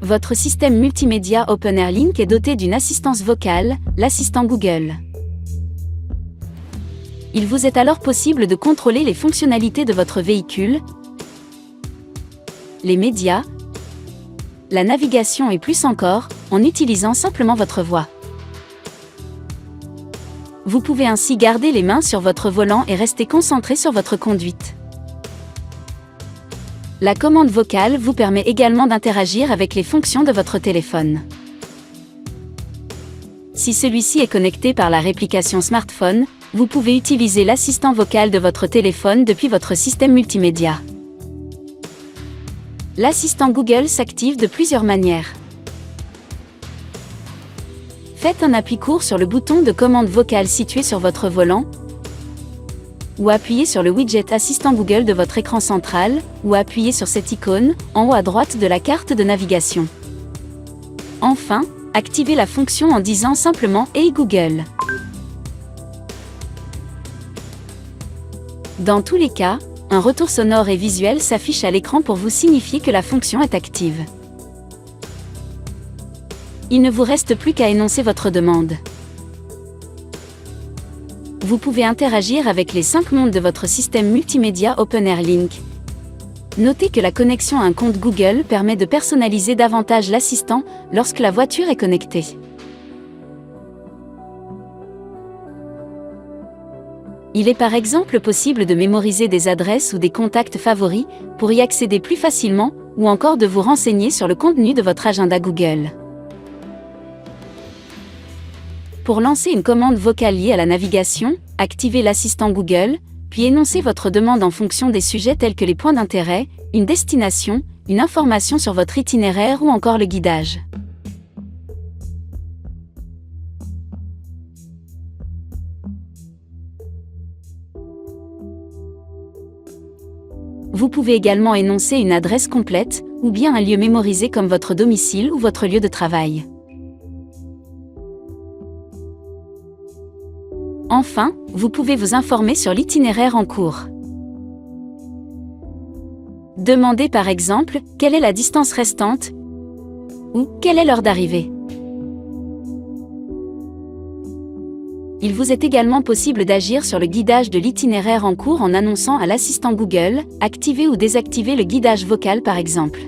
Votre système multimédia OpenAirLink est doté d'une assistance vocale, l'assistant Google. Il vous est alors possible de contrôler les fonctionnalités de votre véhicule, les médias, la navigation et plus encore, en utilisant simplement votre voix. Vous pouvez ainsi garder les mains sur votre volant et rester concentré sur votre conduite. La commande vocale vous permet également d'interagir avec les fonctions de votre téléphone. Si celui-ci est connecté par la réplication smartphone, vous pouvez utiliser l'assistant vocal de votre téléphone depuis votre système multimédia. L'assistant Google s'active de plusieurs manières. Faites un appui court sur le bouton de commande vocale situé sur votre volant, ou appuyez sur le widget Assistant Google de votre écran central, ou appuyez sur cette icône, en haut à droite de la carte de navigation. Enfin, activez la fonction en disant simplement « Hey Google ». Dans tous les cas, un retour sonore et visuel s'affiche à l'écran pour vous signifier que la fonction est active. Il ne vous reste plus qu'à énoncer votre demande. Vous pouvez interagir avec les 5 mondes de votre système multimédia OpenAirLink. Notez que la connexion à un compte Google permet de personnaliser davantage l'assistant lorsque la voiture est connectée. Il est par exemple possible de mémoriser des adresses ou des contacts favoris pour y accéder plus facilement, ou encore de vous renseigner sur le contenu de votre agenda Google. Pour lancer une commande vocale liée à la navigation, activez l'assistant Google, puis énoncez votre demande en fonction des sujets tels que les points d'intérêt, une destination, une information sur votre itinéraire ou encore le guidage. Vous pouvez également énoncer une adresse complète, ou bien un lieu mémorisé comme votre domicile ou votre lieu de travail. Enfin, vous pouvez vous informer sur l'itinéraire en cours. Demandez par exemple, quelle est la distance restante ou quelle est l'heure d'arrivée. Il vous est également possible d'agir sur le guidage de l'itinéraire en cours en annonçant à l'assistant Google, activer ou désactiver le guidage vocal par exemple.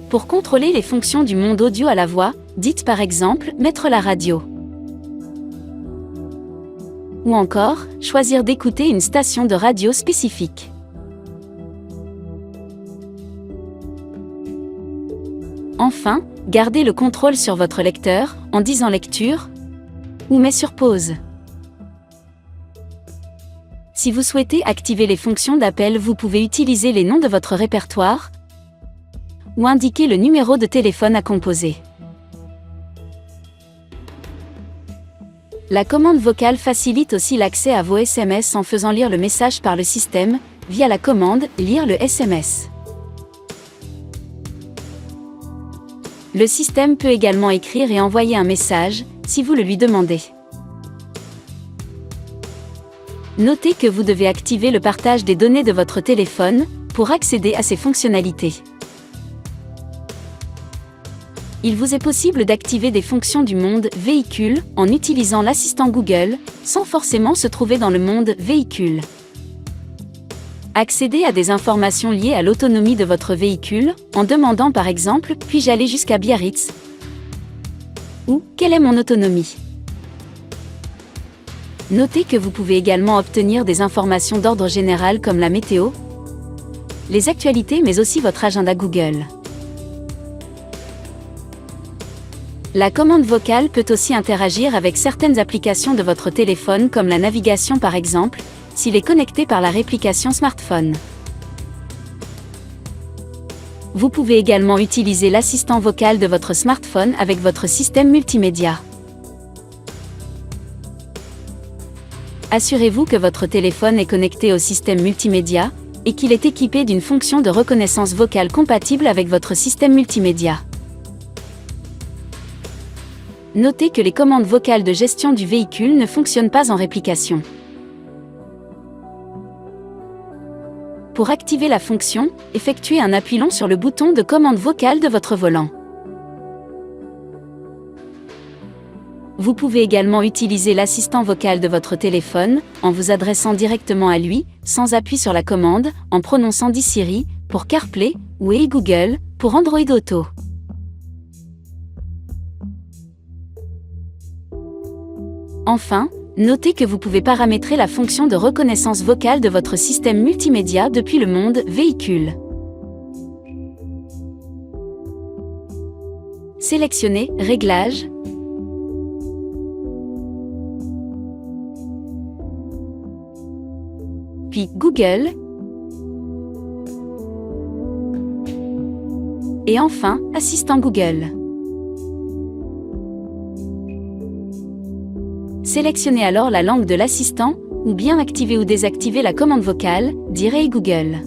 Pour contrôler les fonctions du monde audio à la voix, dites par exemple « mettre la radio ». Ou encore, choisir d'écouter une station de radio spécifique. Enfin, gardez le contrôle sur votre lecteur, en disant « lecture » ou « mets sur pause ». Si vous souhaitez activer les fonctions d'appel, vous pouvez utiliser les noms de votre répertoire, ou indiquer le numéro de téléphone à composer. La commande vocale facilite aussi l'accès à vos SMS en faisant lire le message par le système, via la commande « Lire le SMS ». Le système peut également écrire et envoyer un message, si vous le lui demandez. Notez que vous devez activer le partage des données de votre téléphone, pour accéder à ces fonctionnalités. Il vous est possible d'activer des fonctions du monde véhicule en utilisant l'assistant Google, sans forcément se trouver dans le monde véhicule. Accédez à des informations liées à l'autonomie de votre véhicule, en demandant par exemple « Puis-je aller jusqu'à Biarritz ?» ou « Quelle est mon autonomie ?» Notez que vous pouvez également obtenir des informations d'ordre général comme la météo, les actualités mais aussi votre agenda Google. La commande vocale peut aussi interagir avec certaines applications de votre téléphone comme la navigation par exemple, s'il est connecté par la réplication smartphone. Vous pouvez également utiliser l'assistant vocal de votre smartphone avec votre système multimédia. Assurez-vous que votre téléphone est connecté au système multimédia, et qu'il est équipé d'une fonction de reconnaissance vocale compatible avec votre système multimédia. Notez que les commandes vocales de gestion du véhicule ne fonctionnent pas en réplication. Pour activer la fonction, effectuez un appui long sur le bouton de commande vocale de votre volant. Vous pouvez également utiliser l'assistant vocal de votre téléphone, en vous adressant directement à lui, sans appui sur la commande, en prononçant Dis Siri, pour CarPlay, ou Hey Google, pour Android Auto. Enfin, notez que vous pouvez paramétrer la fonction de reconnaissance vocale de votre système multimédia depuis le mode Véhicule. Sélectionnez Réglages. Puis Google. Et enfin, Assistant Google. Sélectionnez alors la langue de l'assistant, ou bien activer ou désactiver la commande vocale, dire Hey Google.